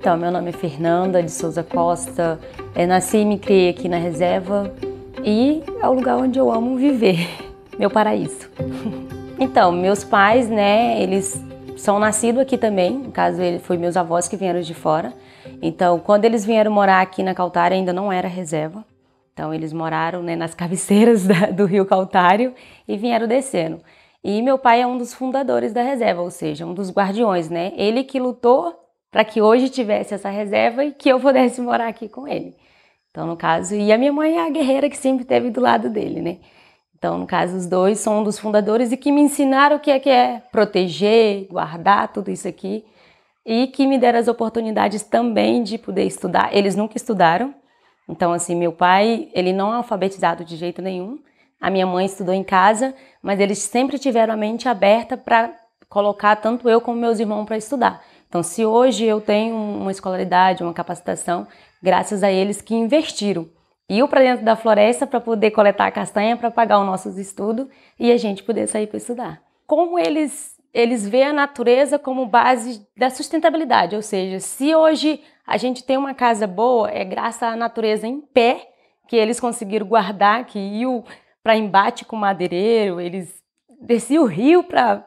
Então, meu nome é Fernanda de Souza Costa, nasci e me criei aqui na reserva e é o lugar onde eu amo viver, meu paraíso. Então, meus pais, eles são nascidos aqui também, no caso, foi meus avós que vieram de fora. Então, quando eles vieram morar aqui na Cautária, ainda não era reserva. Então, eles moraram nas cabeceiras do rio Cautário e vieram descendo. E meu pai é um dos fundadores da reserva, ou seja, um dos guardiões, Ele que lutou para que hoje tivesse essa reserva e que eu pudesse morar aqui com ele. Então, no caso, e a minha mãe é a guerreira que sempre esteve do lado dele, Então, no caso, os dois são um dos fundadores e que me ensinaram o que é proteger, guardar tudo isso aqui e que me deram as oportunidades também de poder estudar. Eles nunca estudaram, então, assim, meu pai, ele não é alfabetizado de jeito nenhum. A minha mãe estudou em casa, mas eles sempre tiveram a mente aberta para colocar tanto eu como meus irmãos para estudar. Então, se hoje eu tenho uma escolaridade, uma capacitação, graças a eles que investiram. Iam para dentro da floresta para poder coletar a castanha para pagar os nossos estudos e a gente poder sair para estudar. Como eles veem a natureza como base da sustentabilidade, ou seja, se hoje a gente tem uma casa boa, é graças à natureza em pé que eles conseguiram guardar, que iam para embate com o madeireiro, eles desciam o rio para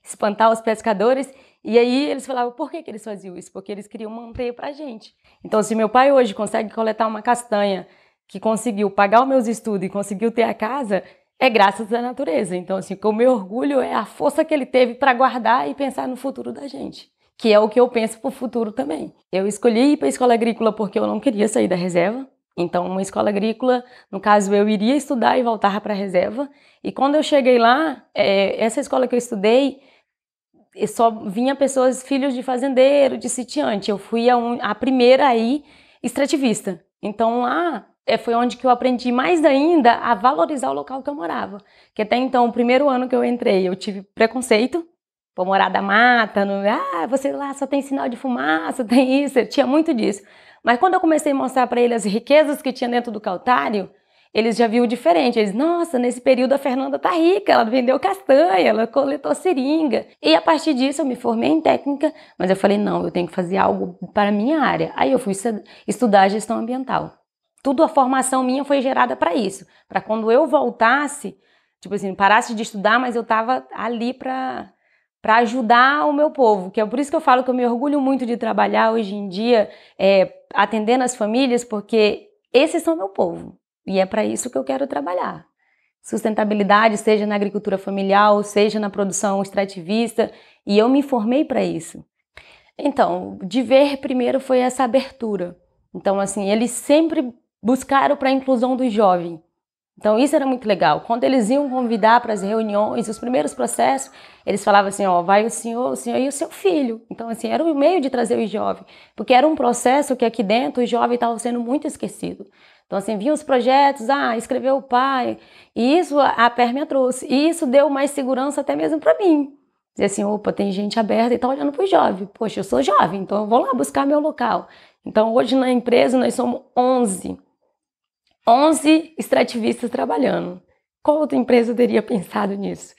espantar os pescadores. E aí eles falavam, por que eles faziam isso? Porque eles queriam manter pra gente. Então, se meu pai hoje consegue coletar uma castanha, que conseguiu pagar os meus estudos e conseguiu ter a casa, é graças à natureza. Então, assim, o meu orgulho é a força que ele teve para guardar e pensar no futuro da gente, que é o que eu penso pro futuro também. Eu escolhi ir para a escola agrícola porque eu não queria sair da reserva. Então, uma escola agrícola, no caso, eu iria estudar e voltar para a reserva. E quando eu cheguei lá, essa escola que eu estudei, só vinha pessoas, filhos de fazendeiro, de sitiante. Eu fui a primeira aí extrativista. Então lá foi onde que eu aprendi mais ainda a valorizar o local que eu morava. Que até então, o primeiro ano que eu entrei, eu tive preconceito por morar da mata, você lá só tem sinal de fumaça, tem isso, tinha muito disso. Mas quando eu comecei a mostrar para eles as riquezas que tinha dentro do Cautário, eles já viram diferente. Eles, nossa, nesse período a Fernanda tá rica, ela vendeu castanha, ela coletou seringa. E a partir disso eu me formei em técnica, mas eu falei, não, eu tenho que fazer algo para a minha área. Aí eu fui estudar gestão ambiental. Tudo a formação minha foi gerada para isso, para quando eu voltasse, tipo assim, parasse de estudar, mas eu tava ali para ajudar o meu povo, que é por isso que eu falo que eu me orgulho muito de trabalhar hoje em dia, atendendo as famílias, porque esses são meu povo. E é para isso que eu quero trabalhar. Sustentabilidade, seja na agricultura familiar, seja na produção extrativista, e eu me formei para isso. Então, de ver primeiro foi essa abertura. Então, assim, eles sempre buscaram para a inclusão do jovem. Então, isso era muito legal. Quando eles iam convidar para as reuniões, os primeiros processos, eles falavam assim, vai o senhor e o seu filho. Então, assim, era o meio de trazer o jovem, porque era um processo que aqui dentro o jovem estava sendo muito esquecido. Então, assim, vinham os projetos, escreveu o pai, e isso a PER me trouxe, e isso deu mais segurança até mesmo para mim. Dizer assim, opa, tem gente aberta e tá olhando pro jovem. Poxa, eu sou jovem, então eu vou lá buscar meu local. Então, hoje na empresa nós somos 11 extrativistas trabalhando. Qual outra empresa teria pensado nisso?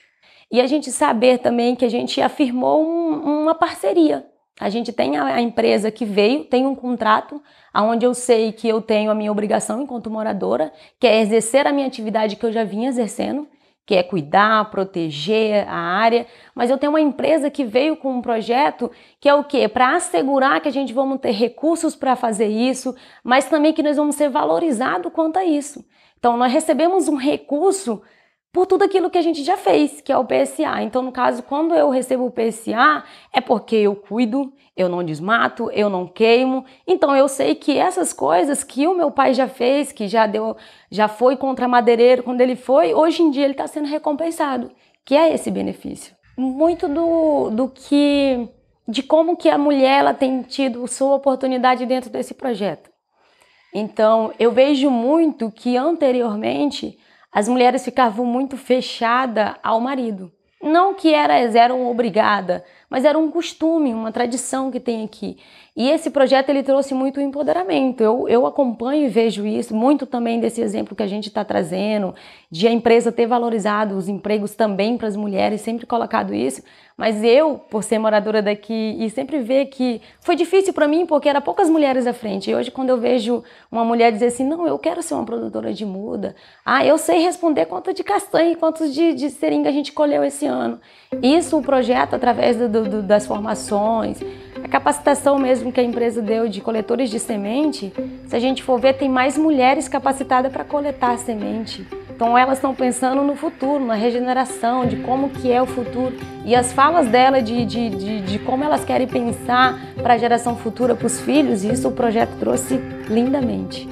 E a gente saber também que a gente afirmou uma parceria. A gente tem a empresa que veio, tem um contrato, onde eu sei que eu tenho a minha obrigação enquanto moradora, que é exercer a minha atividade que eu já vinha exercendo, que é cuidar, proteger a área, mas eu tenho uma empresa que veio com um projeto que é o quê? Para assegurar que a gente vamos ter recursos para fazer isso, mas também que nós vamos ser valorizados quanto a isso. Então, nós recebemos um recurso por tudo aquilo que a gente já fez, que é o PSA. Então, no caso, quando eu recebo o PSA, é porque eu cuido, eu não desmato, eu não queimo. Então, eu sei que essas coisas que o meu pai já fez, que já foi contra madeireiro quando ele foi, hoje em dia ele está sendo recompensado, que é esse benefício. Muito de como que a mulher ela tem tido sua oportunidade dentro desse projeto. Então, eu vejo muito que anteriormente as mulheres ficavam muito fechadas ao marido. Não que eram obrigadas, mas era um costume, uma tradição que tem aqui. E esse projeto ele trouxe muito empoderamento. Eu acompanho e vejo isso, muito também desse exemplo que a gente está trazendo, de a empresa ter valorizado os empregos também para as mulheres, sempre colocado isso. Mas eu, por ser moradora daqui e sempre ver que foi difícil para mim, porque era poucas mulheres à frente. E hoje, quando eu vejo uma mulher dizer assim, não, eu quero ser uma produtora de muda, eu sei responder quanto de castanha e quantos de seringa a gente colheu esse ano. Isso, o projeto, através das formações, a capacitação mesmo que a empresa deu de coletores de semente, se a gente for ver, tem mais mulheres capacitadas para coletar a semente. Então elas estão pensando no futuro, na regeneração, de como que é o futuro. E as falas dela de como elas querem pensar para a geração futura, para os filhos, isso o projeto trouxe lindamente.